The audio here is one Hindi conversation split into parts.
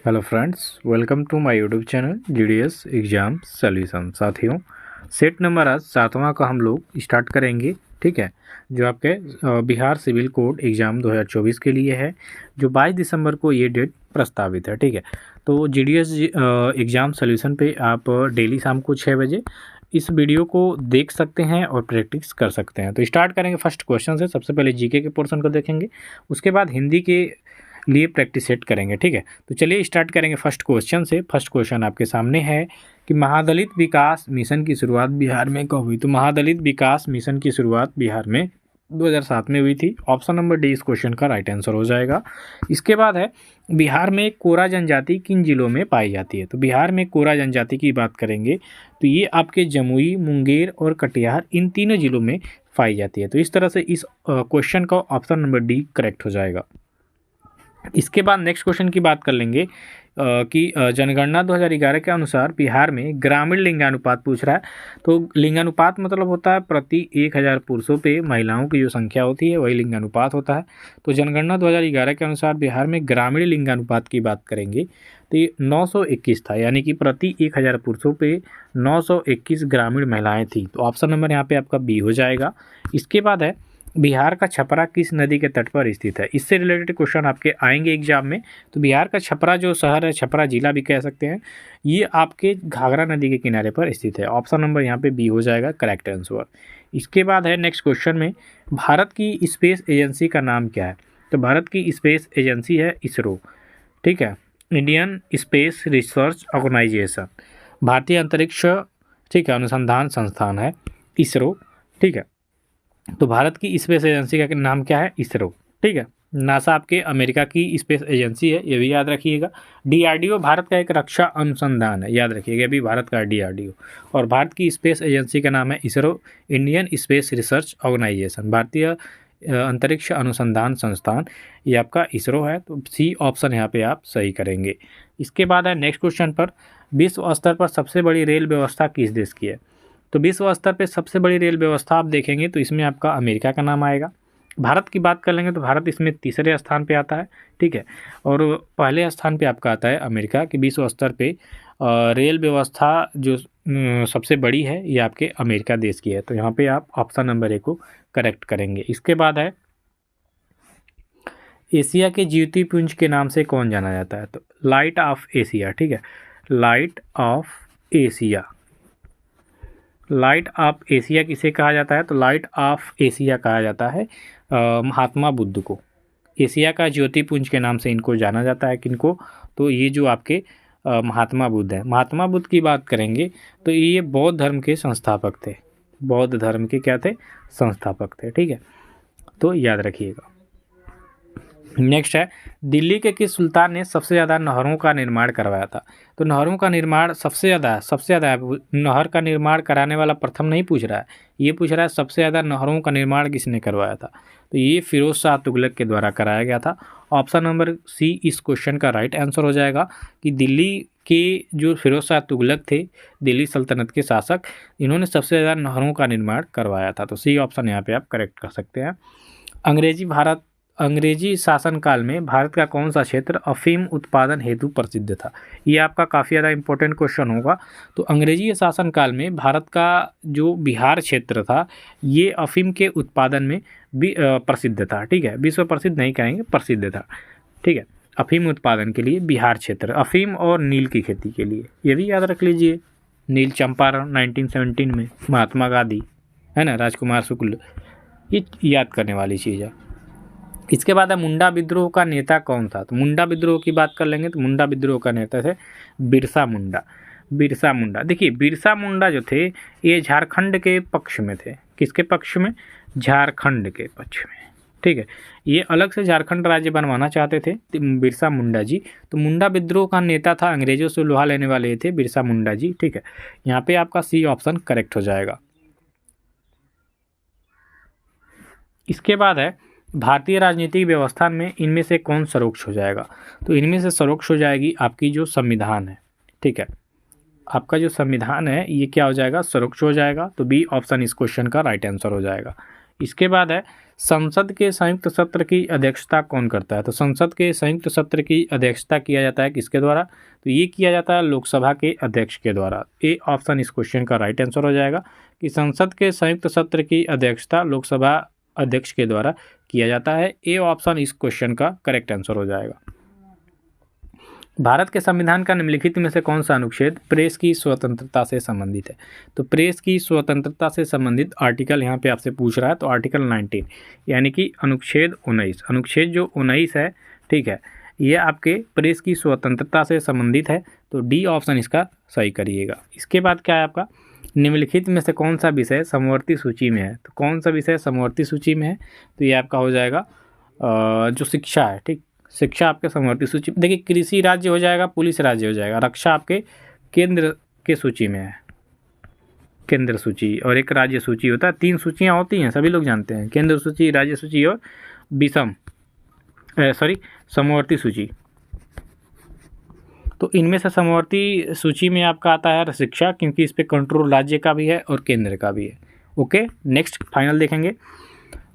Hello friends, welcome to my YouTube channel GDS exam solution. साथियों, सेट नंबर आज 7वां का हम लोग स्टार्ट करेंगे। ठीक है, जो आपके बिहार सिविल कोड एग्ज़ाम 2024 के लिए है, जो 22 दिसंबर को ये डेट प्रस्तावित है। ठीक है, तो जीडीएस एग्ज़ाम सॉल्यूशन पे आप डेली शाम को 6 बजे इस वीडियो को देख सकते हैं और प्रैक्टिस कर सकते हैं। तो स्टार्ट करेंगे फर्स्ट क्वेश्चन से। सबसे पहले जीके के पोर्शन को देखेंगे, उसके बाद हिंदी के लिए प्रैक्टिस सेट करेंगे। ठीक है, तो चलिए स्टार्ट करेंगे फर्स्ट क्वेश्चन से। फर्स्ट क्वेश्चन आपके सामने है कि महादलित विकास मिशन की शुरुआत बिहार में कब हुई। तो महादलित विकास मिशन की शुरुआत बिहार में 2007 में हुई थी। ऑप्शन नंबर डी इस क्वेश्चन का राइट आंसर हो जाएगा। इसके बाद है बिहार में कोरा जनजाति किन जिलों में पाई जाती है। तो बिहार में कोरा जनजाति की बात करेंगे तो ये आपके जमुई, मुंगेर और कटिहार, इन तीनों जिलों में पाई जाती है। तो इस तरह से इस क्वेश्चन का ऑप्शन नंबर डी करेक्ट हो जाएगा। इसके बाद नेक्स्ट क्वेश्चन की बात कर लेंगे कि जनगणना 2011 के अनुसार बिहार में ग्रामीण लिंगानुपात पूछ रहा है। तो लिंगानुपात मतलब होता है प्रति 1000 पुरुषों पे महिलाओं की जो संख्या होती है वही लिंगानुपात होता है। तो जनगणना 2011 के अनुसार बिहार में ग्रामीण लिंगानुपात की बात करेंगे तो ये 921 था, यानी कि प्रति 1000 पुरुषों पे 921 ग्रामीण महिलाएँ थी। तो ऑप्शन नंबर यहाँ पे आपका बी हो जाएगा। इसके बाद है बिहार का छपरा किस नदी के तट पर स्थित है। इससे रिलेटेड क्वेश्चन आपके आएंगे एग्जाम में। तो बिहार का छपरा जो शहर है, छपरा जिला भी कह सकते हैं, ये आपके घाघरा नदी के किनारे पर स्थित है। ऑप्शन नंबर यहाँ पे बी हो जाएगा करेक्ट आंसर। इसके बाद है नेक्स्ट क्वेश्चन में, भारत की स्पेस एजेंसी का नाम क्या है। तो भारत की स्पेस एजेंसी है इसरो। ठीक है, इंडियन स्पेस रिसर्च ऑर्गेनाइजेशन, भारतीय अंतरिक्ष ठीक है अनुसंधान संस्थान है इसरो। ठीक है, तो भारत की स्पेस एजेंसी का नाम क्या है, इसरो। ठीक है, नासा आपके अमेरिका की स्पेस एजेंसी है, ये भी याद रखिएगा। डीआरडीओ भारत का एक रक्षा अनुसंधान है, याद रखिएगा, भी भारत का डीआरडीओ। और भारत की स्पेस एजेंसी का नाम है ISRO, Indian space research organisation, भारतीय अंतरिक्ष अनुसंधान संस्थान, ये आपका इसरो है। तो सी ऑप्शन यहाँ पे आप सही करेंगे। इसके बाद है नेक्स्ट क्वेश्चन पर, विश्व स्तर पर सबसे बड़ी रेल व्यवस्था किस देश की है। तो विश्व स्तर पे सबसे बड़ी रेल व्यवस्था आप देखेंगे तो इसमें आपका अमेरिका का नाम आएगा। भारत की बात कर लेंगे तो भारत इसमें तीसरे स्थान पे आता है। ठीक है, और पहले स्थान पे आपका आता है अमेरिका कि विश्व स्तर पे रेल व्यवस्था जो सबसे बड़ी है ये आपके अमेरिका देश की है। तो यहाँ पे आप ऑप्शन नंबर ए को करेक्ट करेंगे। इसके बाद है एशिया के ज्योतिपुंज के नाम से कौन जाना जाता है। तो लाइट ऑफ एशिया। ठीक है, light of Asia, light of Asia किसे कहा जाता है। तो लाइट ऑफ एशिया कहा जाता है महात्मा बुद्ध को। एशिया का ज्योतिपुंज के नाम से इनको जाना जाता है, किनको, तो ये जो आपके महात्मा बुद्ध हैं। महात्मा बुद्ध की बात करेंगे तो ये बौद्ध धर्म के संस्थापक थे। बौद्ध धर्म के क्या थे, संस्थापक थे। ठीक है, तो याद रखिएगा। नेक्स्ट है, दिल्ली के किस सुल्तान ने सबसे ज़्यादा नहरों का निर्माण करवाया था। तो नहरों का निर्माण सबसे ज़्यादा नहर का निर्माण कराने वाला प्रथम नहीं पूछ रहा है, ये पूछ रहा है सबसे ज़्यादा नहरों का निर्माण किसने करवाया था। तो ये फिरोज शाह तुगलक के द्वारा कराया गया था। ऑप्शन नंबर सी इस क्वेश्चन का राइट आंसर हो जाएगा कि दिल्ली के जो फिरोज शाह तुगलक थे, दिल्ली सल्तनत के शासक, इन्होंने सबसे ज़्यादा नहरों का निर्माण करवाया था। तो सी ऑप्शन यहाँ पे आप करेक्ट कर सकते हैं। अंग्रेजी शासनकाल में भारत का कौन सा क्षेत्र अफीम उत्पादन हेतु प्रसिद्ध था। ये आपका काफ़ी ज़्यादा इंपॉर्टेंट क्वेश्चन होगा। तो अंग्रेजी शासनकाल में भारत का जो बिहार क्षेत्र था ये अफीम के उत्पादन में भी प्रसिद्ध था। ठीक है, विश्व प्रसिद्ध नहीं कहेंगे, प्रसिद्ध था। ठीक है, अफीम उत्पादन के लिए बिहार क्षेत्र, अफीम और नील की खेती के लिए, ये भी याद रख लीजिए। नील चंपारण 1917 में, महात्मा गांधी, है ना, राजकुमार शुक्ल, ये याद करने वाली चीज़ है। इसके बाद है मुंडा विद्रोह का नेता कौन था। तो मुंडा विद्रोह की बात कर लेंगे तो मुंडा विद्रोह का नेता थे बिरसा मुंडा। बिरसा मुंडा, देखिए बिरसा मुंडा जो थे ये झारखंड के पक्ष में थे। किसके पक्ष में, झारखंड के पक्ष में। ठीक है, ये अलग से झारखंड राज्य बनवाना चाहते थे बिरसा मुंडा जी। तो मुंडा विद्रोह का नेता था, अंग्रेजों से लोहा लेने वाले थे बिरसा मुंडा जी। ठीक है, यहाँ पे आपका सी ऑप्शन करेक्ट हो जाएगा। इसके बाद है भारतीय राजनीतिक व्यवस्था में इनमें से कौन सर्वोच्च हो जाएगा। तो इनमें से सर्वोच्च हो जाएगी आपकी जो संविधान है। ठीक है, आपका जो संविधान है ये क्या हो जाएगा, सर्वोच्च हो जाएगा। तो बी ऑप्शन इस क्वेश्चन का राइट आंसर हो जाएगा। इसके बाद है संसद के संयुक्त सत्र की अध्यक्षता कौन करता है? तो संसद के संयुक्त सत्र की अध्यक्षता किया जाता है किसके द्वारा? तो ये किया जाता है लोकसभा के अध्यक्ष के द्वारा। ए ऑप्शन इस क्वेश्चन का राइट आंसर हो जाएगा कि संसद के संयुक्त सत्र की अध्यक्षता लोकसभा अध्यक्ष के द्वारा किया जाता है। ए ऑप्शन इस क्वेश्चन का करेक्ट आंसर हो जाएगा। भारत के संविधान का निम्नलिखित में से कौन सा अनुच्छेद प्रेस की स्वतंत्रता से संबंधित है? तो प्रेस की स्वतंत्रता से संबंधित आर्टिकल यहाँ पे आपसे पूछ रहा है, तो आर्टिकल 19 यानी कि अनुच्छेद 19, अनुच्छेद जो 19 है, ठीक है, ये आपके प्रेस की स्वतंत्रता से संबंधित है, तो डी ऑप्शन इसका सही करिएगा। इसके बाद क्या है आपका, निम्नलिखित में से कौन सा विषय समवर्ती सूची में है? तो कौन सा विषय समवर्ती सूची में है? तो ये आपका हो जाएगा जो शिक्षा है, ठीक, शिक्षा आपके समवर्ती सूची। देखिए कृषि राज्य हो जाएगा, पुलिस राज्य हो जाएगा, रक्षा आपके केंद्र के सूची में है, केंद्र सूची, और एक राज्य सूची होता है। 3 सूचियाँ होती हैं, सभी लोग जानते हैं, केंद्र सूची, राज्य सूची और समवर्ती सूची। तो इनमें से समवर्ती सूची में आपका आता है शिक्षा, क्योंकि इस पे कंट्रोल राज्य का भी है और केंद्र का भी है। ओके, नेक्स्ट फाइनल देखेंगे।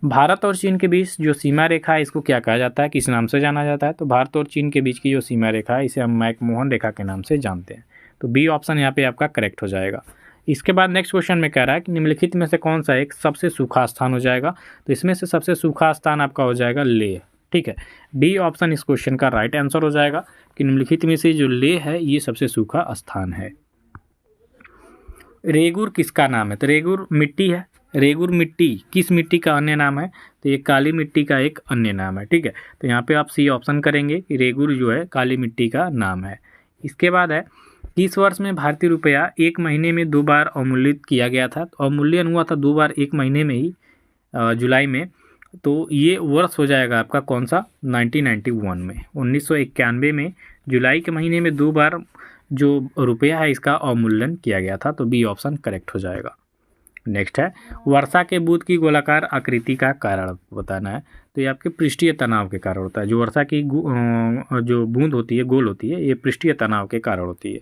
भारत और चीन के बीच जो सीमा रेखा है इसको क्या कहा जाता है, किस नाम से जाना जाता है? तो भारत और चीन के बीच की जो सीमा रेखा है इसे हम मैकमोहन रेखा के नाम से जानते हैं। तो बी ऑप्शन यहाँ पे आपका करेक्ट हो जाएगा। इसके बाद नेक्स्ट क्वेश्चन में कह रहा है कि निम्नलिखित में से कौन सा एक सबसे सूखा स्थान हो जाएगा? तो इसमें से सबसे सूखा स्थान आपका हो जाएगा लेह, ठीक है। डी ऑप्शन इस क्वेश्चन का राइट आंसर हो जाएगा कि निम्नलिखित में से जो लेह है ये सबसे सूखा स्थान है। रेगुर किसका नाम है? तो रेगुर मिट्टी है। रेगुर मिट्टी किस मिट्टी का अन्य नाम है? तो ये काली मिट्टी का एक अन्य नाम है, ठीक है। तो यहाँ पे आप सी ऑप्शन करेंगे कि रेगुर जो है काली मिट्टी का नाम है। इसके बाद है किस वर्ष में भारतीय रुपया 1 महीने में 2 बार अवमूल्यित किया गया था? तो अवमूल्यन हुआ था 2 बार 1 महीने में ही, जुलाई में। तो ये वर्ष हो जाएगा आपका कौन सा? 1991 में, 1991 में जुलाई के महीने में 2 बार जो रुपया है इसका अवमूल्यन किया गया था। तो बी ऑप्शन करेक्ट हो जाएगा। नेक्स्ट है वर्षा के बूंद की गोलाकार आकृति का कारण बताना है। तो ये आपके पृष्ठीय तनाव के कारण होता है। जो वर्षा की जो बूंद होती है गोल होती है, ये पृष्ठीय तनाव के कारण होती है।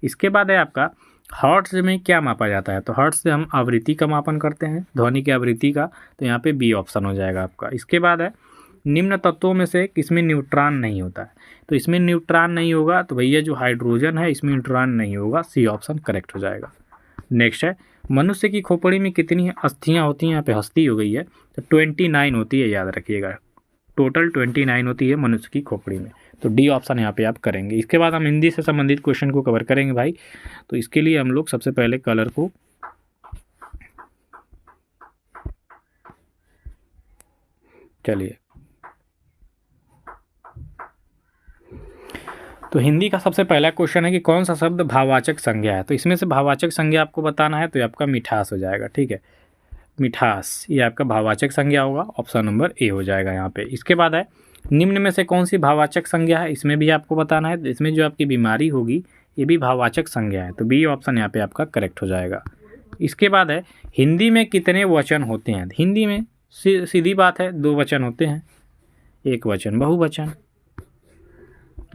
इसके बाद है आपका हर्ट्ज में क्या मापा जाता है? तो हर्ट्ज से हम आवृत्ति का मापन करते हैं, ध्वनि की आवृत्ति का। तो यहाँ पे बी ऑप्शन हो जाएगा आपका। इसके बाद है निम्न तत्वों में से किसमें न्यूट्रॉन नहीं होता है? तो इसमें न्यूट्रॉन नहीं होगा, तो भैया जो हाइड्रोजन है इसमें न्यूट्रॉन नहीं होगा। सी ऑप्शन करेक्ट हो जाएगा। नेक्स्ट है मनुष्य की खोपड़ी में कितनी अस्थियां होती हैं? यहाँ पे हस्ती हो गई है, तो 29 होती है, याद रखिएगा। टोटल 29 होती है मनुष्य की खोपड़ी में। तो डी ऑप्शन यहाँ पे आप करेंगे। इसके बाद हम हिंदी से संबंधित क्वेश्चन को कवर करेंगे भाई। तो इसके लिए हम लोग सबसे पहले कलर को चलिए, तो हिंदी का सबसे पहला क्वेश्चन है कि कौन सा शब्द भाववाचक संज्ञा है? तो इसमें से भाववाचक संज्ञा आपको बताना है, तो ये आपका मिठास हो जाएगा, ठीक है। मिठास ये आपका भाववाचक संज्ञा होगा, ऑप्शन नंबर ए हो जाएगा यहाँ पे। इसके बाद है निम्न में से कौन सी भाववाचक संज्ञा है? इसमें भी आपको बताना है। इसमें जो आपकी बीमारी होगी ये भी भाववाचक संज्ञा है, तो बी ऑप्शन यहाँ पे आपका करेक्ट हो जाएगा। इसके बाद है हिंदी में कितने वचन होते हैं? हिंदी में सीधी बात है 2 वचन होते हैं, एक वचन बहुवचन।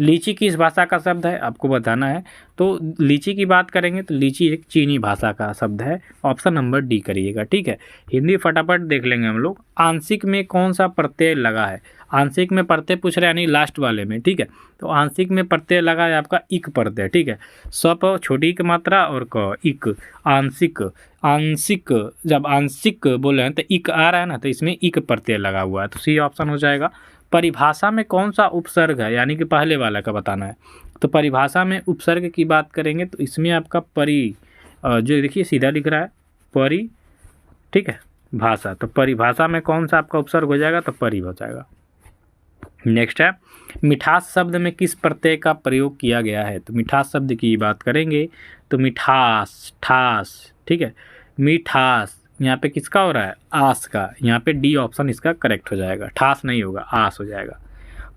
लीची किस भाषा का शब्द है आपको बताना है। तो लीची की बात करेंगे तो लीची एक चीनी भाषा का शब्द है, ऑप्शन नंबर डी करिएगा, ठीक है। हिंदी फटाफट देख लेंगे हम लोग। आंशिक में कौन सा प्रत्यय लगा है? आंशिक में प्रत्यय पूछ रहे हैं, यानी लास्ट वाले में, ठीक है। तो आंशिक में प्रत्यय लगा है आपका इक प्रत्यय, ठीक है। स्व छोटी की मात्रा और क इक। आंशिक, आंशिक जब आंशिक बोले हैं तो इक आ रहा है ना, तो इसमें इक प्रत्यय लगा हुआ है, तो सी ऑप्शन हो जाएगा। परिभाषा में कौन सा उपसर्ग है, यानी कि पहले वाला का बताना है। तो परिभाषा में उपसर्ग की बात करेंगे तो इसमें आपका परि, जो देखिए सीधा लिख रहा है परि, ठीक है, भाषा। तो परिभाषा में कौन सा आपका उपसर्ग हो जाएगा? तो परि हो जाएगा। नेक्स्ट है मिठास शब्द में किस प्रत्यय का प्रयोग किया गया है? तो मिठास शब्द की बात करेंगे तो मिठास, ठास, ठीक है, मिठास यहाँ पे किसका हो रहा है? आस का। यहाँ पे डी ऑप्शन इसका करेक्ट हो जाएगा, ठास नहीं होगा, आस हो जाएगा।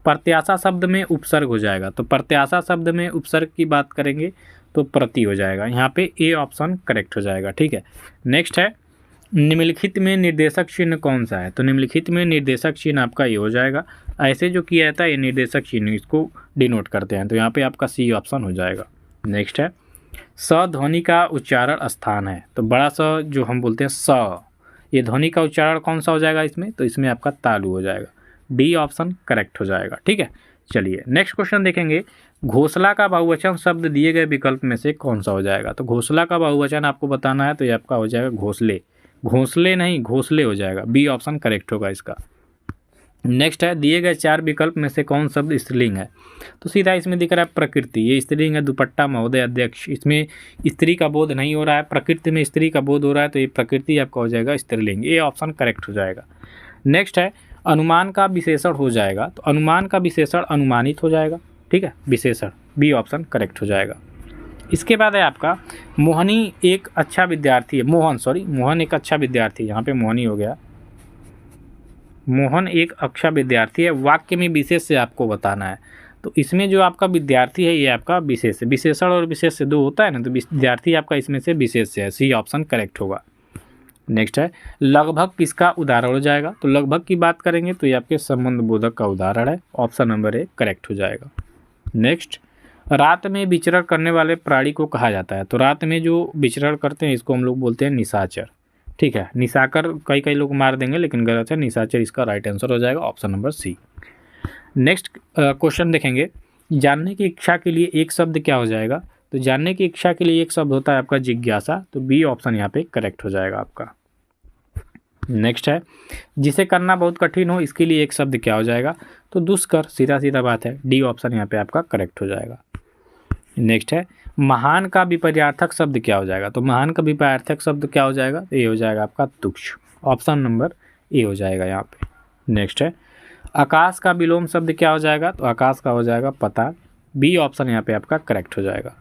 प्रत्याशा शब्द में उपसर्ग हो जाएगा, तो प्रत्याशा शब्द में उपसर्ग की बात करेंगे तो प्रति हो जाएगा। यहाँ पे ए ऑप्शन करेक्ट हो जाएगा, ठीक है। नेक्स्ट है निम्नलिखित में निर्देशक चिन्ह कौन सा है? तो निम्नलिखित में निर्देशक चिन्ह आपका ये हो जाएगा। ऐसे जो किया जाता है ये निर्देशक चिन्ह, इसको डिनोट करते हैं, तो यहाँ पे आपका सी ऑप्शन हो जाएगा। नेक्स्ट है स ध्वनि का उच्चारण स्थान है। तो बड़ा स जो हम बोलते हैं स, ये ध्वनि का उच्चारण कौन सा हो जाएगा इसमें, तो इसमें आपका तालु हो जाएगा। डी ऑप्शन करेक्ट हो जाएगा। ठीक है, चलिए नेक्स्ट क्वेश्चन देखेंगे। घोंसला का बहुवचन शब्द दिए गए विकल्प में से कौन सा हो जाएगा। तो घोंसला का बहुवचन आपको बताना है, तो ये आपका हो जाएगा घोंसले। घोंसले नहीं, घोंसले हो जाएगा। बी ऑप्शन करेक्ट होगा इसका। नेक्स्ट है, दिए गए 4 विकल्प में से कौन शब्द स्त्रीलिंग है। तो सीधा इसमें दिख रहा है प्रकृति, ये स्त्रीलिंग है। दुपट्टा, महोदय, अध्यक्ष, इसमें स्त्री का बोध नहीं हो रहा है, प्रकृति में स्त्री का बोध हो रहा है, तो ये प्रकृति आपका हो जाएगा स्त्रीलिंग। ये ऑप्शन करेक्ट हो जाएगा। नेक्स्ट है, अनुमान का विशेषण हो जाएगा। तो अनुमान का विशेषण अनुमानित हो जाएगा। ठीक है, विशेषण। बी ऑप्शन करेक्ट हो जाएगा। इसके बाद है आपका मोहनी एक अच्छा विद्यार्थी है। मोहन एक अच्छा विद्यार्थी, यहाँ पे मोहनी हो गया। मोहन एक अच्छा विद्यार्थी है, वाक्य में विशेष से आपको बताना है। तो इसमें जो आपका विद्यार्थी है ये आपका विशेष है। विशेषण और विशेष से दो होता है ना, तो विद्यार्थी आपका इसमें से विशेष से है। सी ऑप्शन करेक्ट होगा। नेक्स्ट है, लगभग किसका उदाहरण हो जाएगा। तो लगभग की बात करेंगे तो ये आपके संबंध बोधक का उदाहरण है। ऑप्शन नंबर ए करेक्ट हो जाएगा। नेक्स्ट, रात में विचरण करने वाले प्राणी को कहा जाता है। तो रात में जो विचरण करते हैं इसको हम लोग बोलते हैं निशाचर। ठीक है, निशाकर कई लोग मार देंगे, लेकिन गलत है, निशाचर इसका राइट आंसर हो जाएगा। Option number C. Next question देखेंगे, जानने की इच्छा के लिए एक शब्द क्या हो जाएगा। तो जानने की इच्छा के लिए एक शब्द होता है आपका जिज्ञासा। तो बी ऑप्शन यहाँ पे करेक्ट हो जाएगा आपका। नेक्स्ट है, जिसे करना बहुत कठिन हो, इसके लिए एक शब्द क्या हो जाएगा। तो दुष्कर, सीधा बात है। डी ऑप्शन यहाँ पे आपका करेक्ट हो जाएगा। नेक्स्ट है, महान का विपर्यार्थक शब्द क्या हो जाएगा। तो महान का विपर्यार्थक शब्द क्या हो जाएगा, तो ये हो जाएगा आपका तुच्छ। ऑप्शन नंबर ए हो जाएगा यहाँ पे। नेक्स्ट है, आकाश का विलोम शब्द क्या हो जाएगा। तो आकाश का हो जाएगा पता। बी ऑप्शन यहाँ पे आपका करेक्ट हो जाएगा।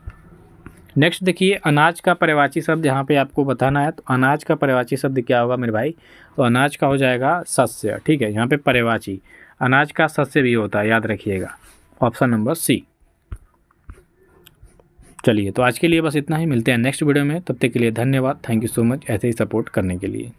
नेक्स्ट देखिए, अनाज का पर्यायवाची शब्द यहाँ पे आपको बताना है। तो अनाज का पर्यायवाची शब्द क्या होगा मेरे भाई। तो अनाज का हो जाएगा शस्य। ठीक है, यहाँ पे पर्यायवाची अनाज का शस्य भी होता है, याद रखिएगा। Option number C. चलिए, तो आज के लिए बस इतना ही। मिलते हैं नेक्स्ट वीडियो में, तब तक के लिए धन्यवाद। थैंक यू सो मच ऐसे ही सपोर्ट करने के लिए।